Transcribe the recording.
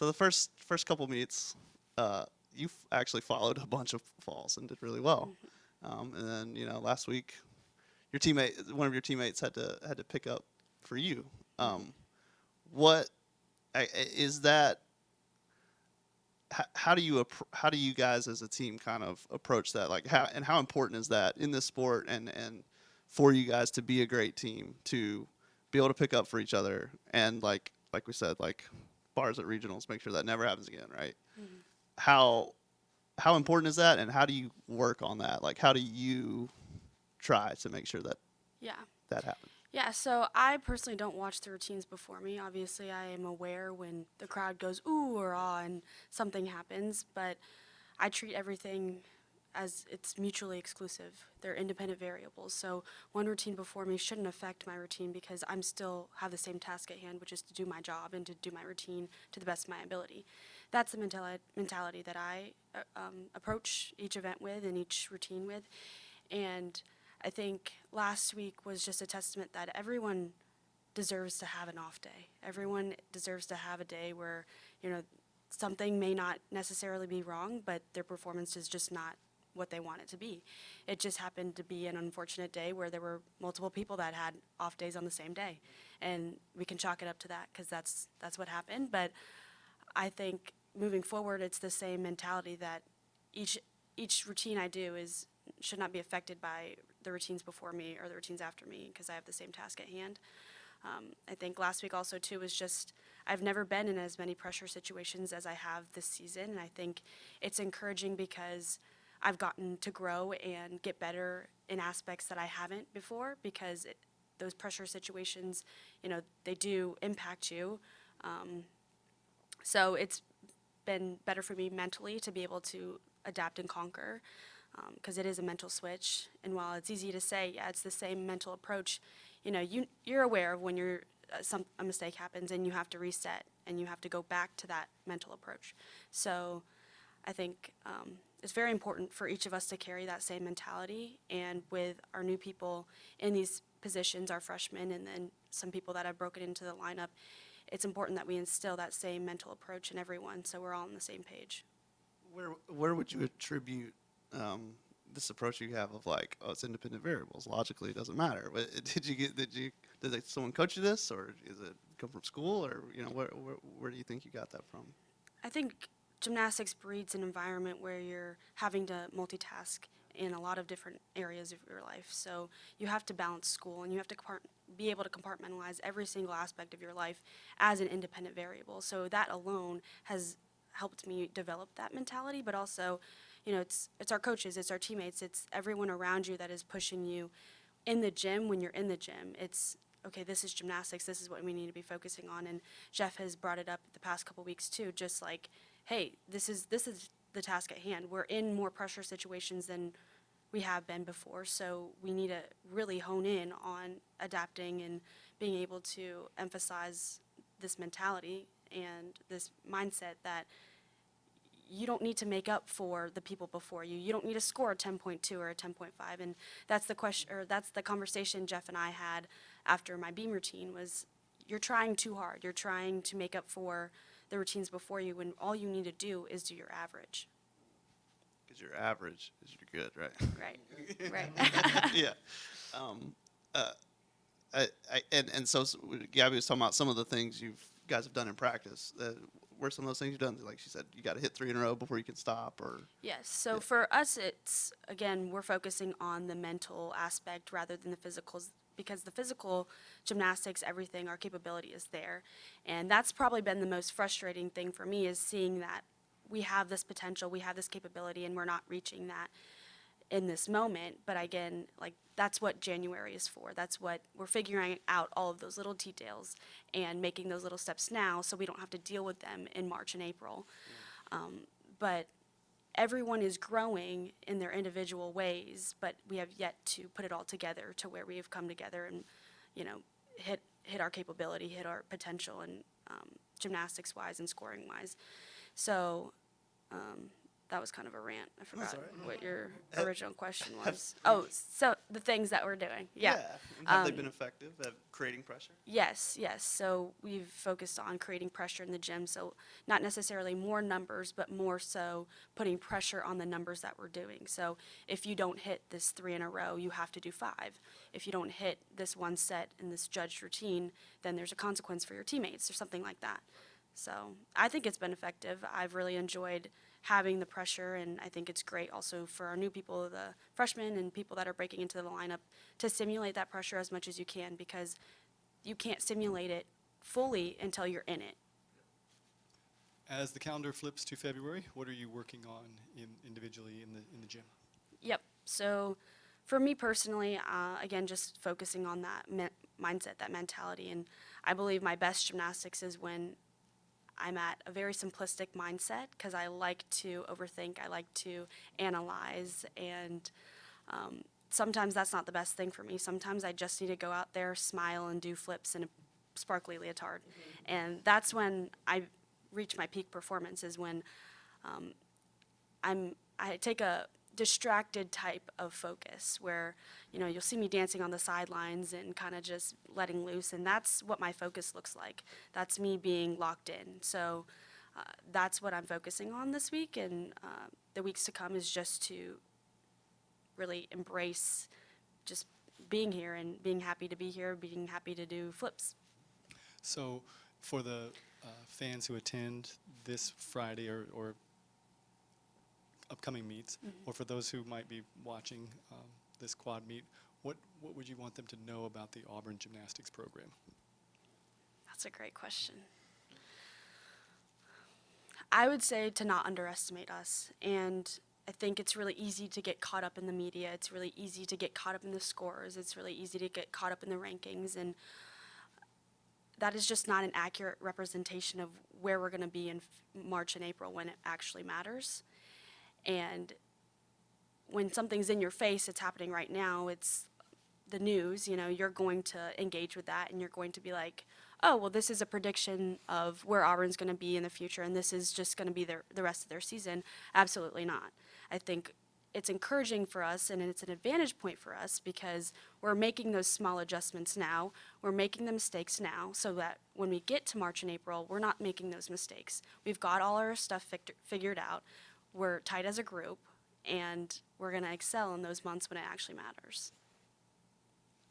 So the first couple meets, you actually followed a bunch of falls and did really well. And then last week, one of your teammates had to pick up for you. What is that? How do you guys as a team kind of approach that? Like how important is that in this sport and for you guys to be a great team, to be able to pick up for each other, and like we said, like bars at regionals, make sure that never happens again, right? How important is that, and how do you work on that? Like how do you try to make sure that Yeah. that happens? Yeah, so I personally don't watch the routines before me. Obviously, I am aware when the crowd goes ooh or ah and something happens, but I treat everything as it's mutually exclusive. They're independent variables. So one routine before me shouldn't affect my routine because I'm still have the same task at hand, which is to do my job and to do my routine to the best of my ability. That's the mentality that I approach each event with and each routine with. And I think last week was just a testament that everyone deserves to have an off day. Everyone deserves to have a day where, something may not necessarily be wrong, but their performance is just not what they want it to be. It just happened to be an unfortunate day where there were multiple people that had off days on the same day. And we can chalk it up to that because that's what happened. But I think moving forward, it's the same mentality that each routine I do should not be affected by the routines before me or the routines after me because I have the same task at hand. I think last week also too was just I've never been in as many pressure situations as I have this season, and I think it's encouraging because I've gotten to grow and get better in aspects that I haven't before because those pressure situations, they do impact you. So it's been better for me mentally to be able to adapt and conquer because it is a mental switch. And while it's easy to say, yeah, it's the same mental approach, you're aware of when a mistake happens and you have to reset and you have to go back to that mental approach. So I think it's very important for each of us to carry that same mentality. And with our new people in these positions, our freshmen, and then some people that have broken into the lineup, it's important that we instill that same mental approach in everyone so we're all on the same page. Where would you attribute this approach you have of like, oh, it's independent variables, logically it doesn't matter? But did someone coach you this, or is it come from school, or where do you think you got that from? I think gymnastics breeds an environment where you're having to multitask in a lot of different areas of your life. So you have to balance school and you have to be able to compartmentalize every single aspect of your life as an independent variable. So that alone has helped me develop that mentality, but also, it's our coaches, it's our teammates, it's everyone around you that is pushing you in the gym when you're in the gym. It's, okay, this is gymnastics, this is what we need to be focusing on. And Jeff has brought it up the past couple weeks too, just like, hey, this is the task at hand. We're in more pressure situations than we have been before, so we need to really hone in on adapting and being able to emphasize this mentality and this mindset that you don't need to make up for the people before you. You don't need to score a 10.2 or a 10.5, and that's the question, or that's the conversation Jeff and I had after my beam routine was, you're trying too hard. You're trying to make up for the routines before you, when all you need to do is do your average. Because your average is your good, right? Right, right. Yeah. So Gabby was talking about some of the things you guys have done in practice. What are some of those things you've done? Like she said, you got to hit 3 in a row before you can stop, or? Yes, so for us, it's, again, we're focusing on the mental aspect rather than the physicals, because the physical gymnastics, everything, our capability is there. And that's probably been the most frustrating thing for me, is seeing that we have this potential, we have this capability, and we're not reaching that in this moment. But again, like, that's what January is for. That's what we're figuring out, all of those little details and making those little steps now so we don't have to deal with them in March and April. But everyone is growing in their individual ways, but we have yet to put it all together to where we have come together and, hit our capability, hit our potential, and gymnastics-wise and scoring-wise. So That was kind of a rant. I forgot all right. what your original question was. Oh, so the things that we're doing. Yeah. And have they been effective at creating pressure? Yes, yes. So we've focused on creating pressure in the gym. So not necessarily more numbers, but more so putting pressure on the numbers that we're doing. So if you don't hit this 3 in a row, you have to do 5. If you don't hit this one set in this judged routine, then there's a consequence for your teammates or something like that. So I think it's been effective. I've really enjoyed having the pressure, and I think it's great also for our new people, the freshmen and people that are breaking into the lineup, to simulate that pressure as much as you can, because you can't simulate it fully until you're in it. As the calendar flips to February, what are you working on individually in the gym? Yep. So for me personally, again, just focusing on that mindset, that mentality, and I believe my best gymnastics is when I'm at a very simplistic mindset, because I like to overthink, I like to analyze, and sometimes that's not the best thing for me. Sometimes I just need to go out there, smile, and do flips in a sparkly leotard. And that's when I reach my peak performance, is when I take a distracted type of focus where, you'll see me dancing on the sidelines and kind of just letting loose, and that's what my focus looks like. That's me being locked in. So that's what I'm focusing on this week, and the weeks to come is just to really embrace just being here and being happy to be here, being happy to do flips. So for the fans who attend this Friday or upcoming meets, or for those who might be watching this quad meet, what would you want them to know about the Auburn gymnastics program? That's a great question. I would say to not underestimate us, and I think it's really easy to get caught up in the media. It's really easy to get caught up in the scores. It's really easy to get caught up in the rankings, and that is just not an accurate representation of where we're going to be in March and April when it actually matters. And when something's in your face, it's happening right now, it's the news, you're going to engage with that, and you're going to be like, oh, well, this is a prediction of where Auburn's going to be in the future, and this is just going to be the rest of their season. Absolutely not. I think it's encouraging for us, and it's an advantage point for us, because we're making those small adjustments now. We're making the mistakes now, so that when we get to March and April, we're not making those mistakes. We've got all our stuff figured out. We're tight as a group, and we're going to excel in those months when it actually matters.